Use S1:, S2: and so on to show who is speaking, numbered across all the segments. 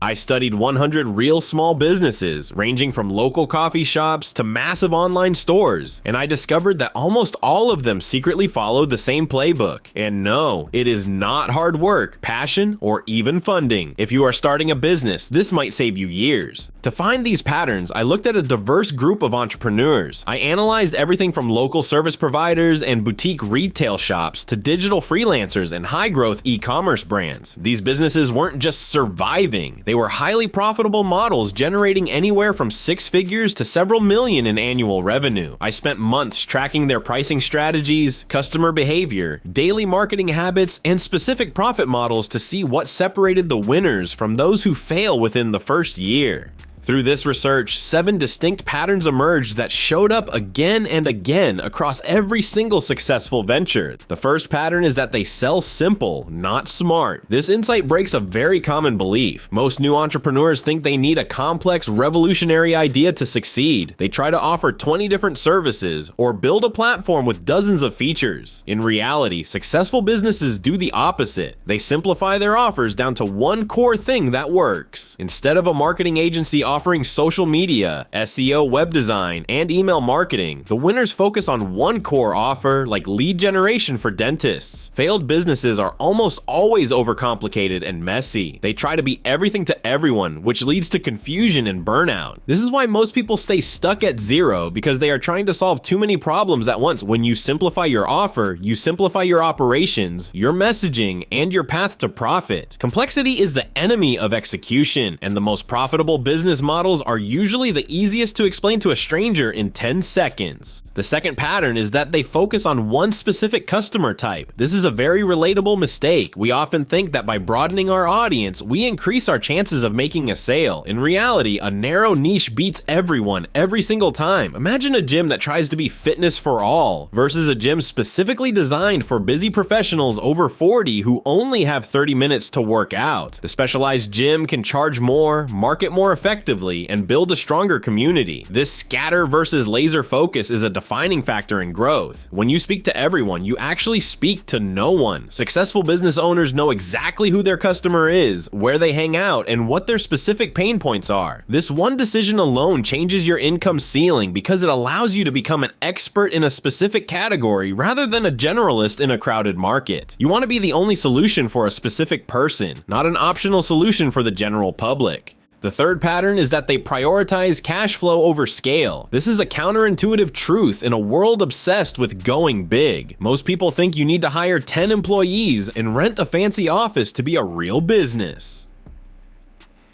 S1: I studied 100 real small businesses, ranging from local coffee shops to massive online stores, and I discovered that almost all of them secretly followed the same playbook. And no, it is not hard work, passion, or even funding. If you are starting a business, this might save you years. To find these patterns, I looked at a diverse group of entrepreneurs. I analyzed everything from local service providers and boutique retail shops to digital freelancers and high-growth e-commerce brands. These businesses weren't just surviving. They were highly profitable models generating anywhere from 6 figures to several million in annual revenue. I spent months tracking their pricing strategies, customer behavior, daily marketing habits, and specific profit models to see what separated the winners from those who fail within the first year. Through this research, 7 distinct patterns emerged that showed up again and again across every single successful venture. The first pattern is that they sell simple, not smart. This insight breaks a very common belief. Most new entrepreneurs think they need a complex, revolutionary idea to succeed. They try to offer 20 different services or build a platform with dozens of features. In reality, successful businesses do the opposite. They simplify their offers down to one core thing that works. Instead of a marketing agency offering social media, SEO, web design, and email marketing, the winners focus on one core offer, like lead generation for dentists. Failed businesses are almost always overcomplicated and messy. They try to be everything to everyone, which leads to confusion and burnout. This is why most people stay stuck at zero, because they are trying to solve too many problems at once. When you simplify your offer, you simplify your operations, your messaging, and your path to profit. Complexity is the enemy of execution, and the most profitable business models are usually the easiest to explain to a stranger in 10 seconds. The second pattern is that they focus on one specific customer type. This is a very relatable mistake. We often think that by broadening our audience, we increase our chances of making a sale. In reality, a narrow niche beats everyone every single time. Imagine a gym that tries to be fitness for all versus a gym specifically designed for busy professionals over 40 who only have 30 minutes to work out. The specialized gym can charge more, market more effectively, and build a stronger community. This scatter versus laser focus is a defining factor in growth. When you speak to everyone, you actually speak to no one. Successful business owners know exactly who their customer is, where they hang out, and what their specific pain points are. This one decision alone changes your income ceiling because it allows you to become an expert in a specific category rather than a generalist in a crowded market. You want to be the only solution for a specific person, not an optional solution for the general public. The third pattern is that they prioritize cash flow over scale. This is a counterintuitive truth in a world obsessed with going big. Most people think you need to hire 10 employees and rent a fancy office to be a real business.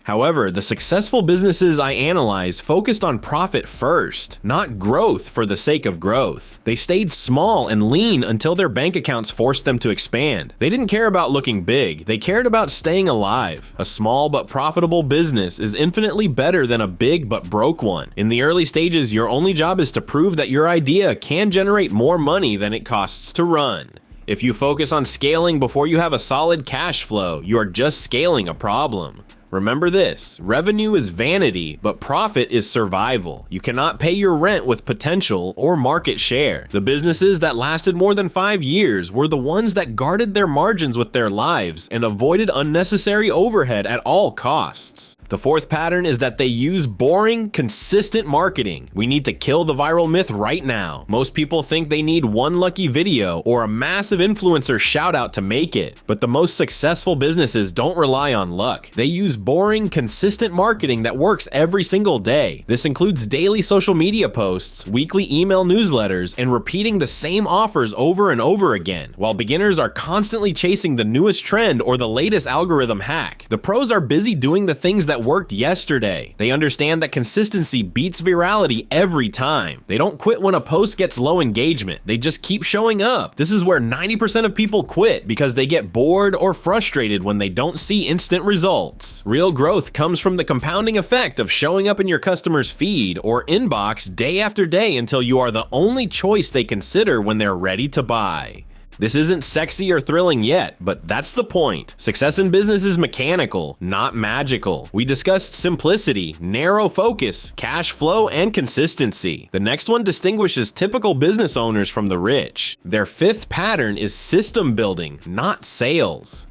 S1: However, the successful businesses I analyzed focused on profit first, not growth for the sake of growth. They stayed small and lean until their bank accounts forced them to expand. They didn't care about looking big, they cared about staying alive. A small but profitable business is infinitely better than a big but broke one. In the early stages, your only job is to prove that your idea can generate more money than it costs to run. If you focus on scaling before you have a solid cash flow, you are just scaling a problem. Remember this, revenue is vanity, but profit is survival. You cannot pay your rent with potential or market share. The businesses that lasted more than 5 years were the ones that guarded their margins with their lives and avoided unnecessary overhead at all costs. The fourth pattern is that they use boring, consistent marketing. We need to kill the viral myth right now. Most people think they need one lucky video or a massive influencer shout out to make it. But the most successful businesses don't rely on luck. They use boring, consistent marketing that works every single day. This includes daily social media posts, weekly email newsletters, and repeating the same offers over and over again. While beginners are constantly chasing the newest trend or the latest algorithm hack, the pros are busy doing the things that worked yesterday. They understand that consistency beats virality every time. They don't quit when a post gets low engagement. They just keep showing up. This is where 90% of people quit because they get bored or frustrated when they don't see instant results. Real growth comes from the compounding effect of showing up in your customer's feed or inbox day after day until you are the only choice they consider when they're ready to buy. This isn't sexy or thrilling yet, but that's the point. Success in business is mechanical, not magical. We discussed simplicity, narrow focus, cash flow, and consistency. The next one distinguishes typical business owners from the rich. Their fifth pattern is system building, not sales.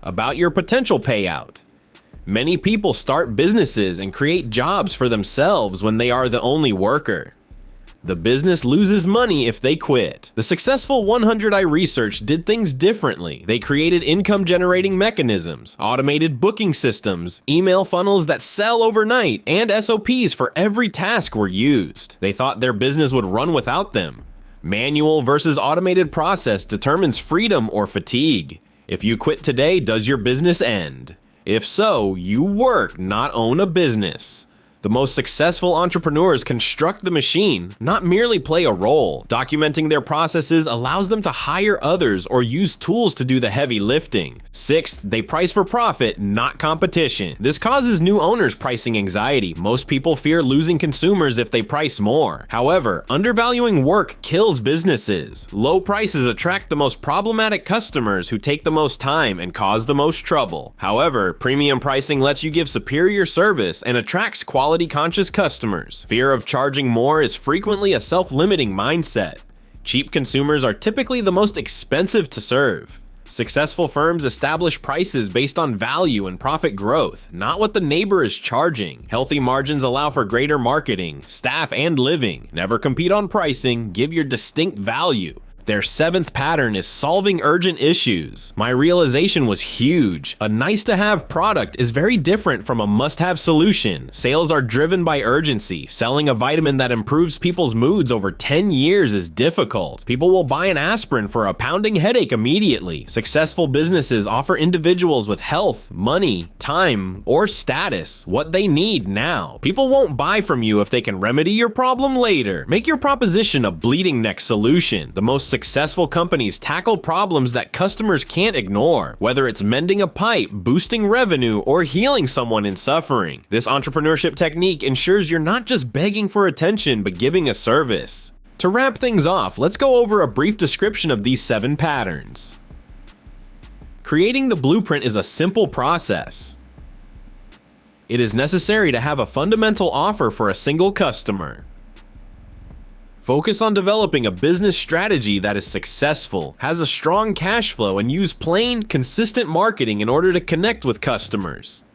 S1: About your potential payout. Many people start businesses and create jobs for themselves when they are the only worker. The business loses money if they quit. The successful 100i research did things differently. They created income-generating mechanisms, automated booking systems, email funnels that sell overnight, and SOPs for every task were used. They thought their business would run without them. Manual versus automated process determines freedom or fatigue. If you quit today, does your business end? If so, you work, not own a business. The most successful entrepreneurs construct the machine, not merely play a role. Documenting their processes allows them to hire others or use tools to do the heavy lifting. Sixth, they price for profit, not competition. This causes new owners pricing anxiety. Most people fear losing consumers if they price more. However, undervaluing work kills businesses. Low prices attract the most problematic customers who take the most time and cause the most trouble. However, premium pricing lets you give superior service and attracts quality-conscious customers. Fear of charging more is frequently a self-limiting mindset. Cheap consumers are typically the most expensive to serve. Successful firms establish prices based on value and profit growth, not what the neighbor is charging. Healthy margins allow for greater marketing, staff, and living. Never compete on pricing, give your distinct value. Their seventh pattern is solving urgent issues. My realization was huge. A nice-to-have product is very different from a must-have solution. Sales are driven by urgency. Selling a vitamin that improves people's moods over 10 years is difficult. People will buy an aspirin for a pounding headache immediately. Successful businesses offer individuals with health, money, time, or status what they need now. People won't buy from you if they can remedy your problem later. Make your proposition a bleeding neck solution. The most successful companies tackle problems that customers can't ignore, whether it's mending a pipe, boosting revenue, or healing someone in suffering. This entrepreneurship technique ensures you're not just begging for attention, but giving a service. To wrap things off, let's go over a brief description of these 7 patterns. Creating the blueprint is a simple process. It is necessary to have a fundamental offer for a single customer. Focus on developing a business strategy that is successful, has a strong cash flow, and use plain, consistent marketing in order to connect with customers.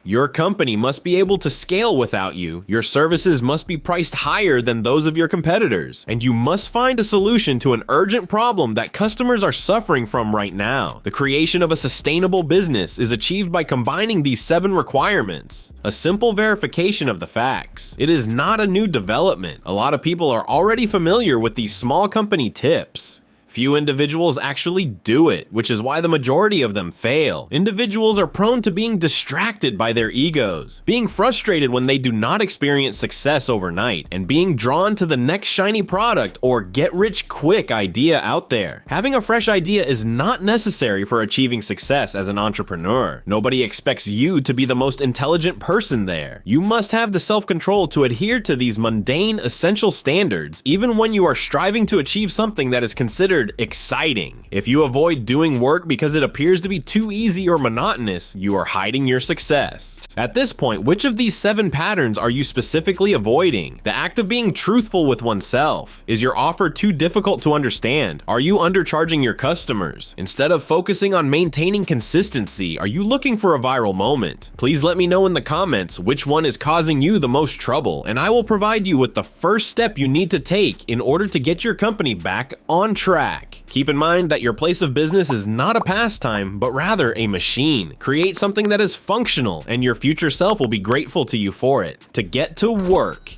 S1: Your company must be able to scale without you, your services must be priced higher than those of your competitors, and you must find a solution to an urgent problem that customers are suffering from right now. The creation of a sustainable business is achieved by combining these 7 requirements. A simple verification of the facts. It is not a new development. A lot of people are already familiar with these small company tips. Few individuals actually do it, which is why the majority of them fail. Individuals are prone to being distracted by their egos, being frustrated when they do not experience success overnight, and being drawn to the next shiny product or get-rich-quick idea out there. Having a fresh idea is not necessary for achieving success as an entrepreneur. Nobody expects you to be the most intelligent person there. You must have the self-control to adhere to these mundane, essential standards, even when you are striving to achieve something that is considered exciting. If you avoid doing work because it appears to be too easy or monotonous, you are hiding your success. At this point, which of these 7 patterns are you specifically avoiding? The act of being truthful with oneself. Is your offer too difficult to understand? Are you undercharging your customers? Instead of focusing on maintaining consistency, are you looking for a viral moment? Please let me know in the comments which one is causing you the most trouble, and I will provide you with the first step you need to take in order to get your company back on track. Keep in mind that your place of business is not a pastime, but rather a machine. Create something that is functional, and your future self will be grateful to you for it. To get to work.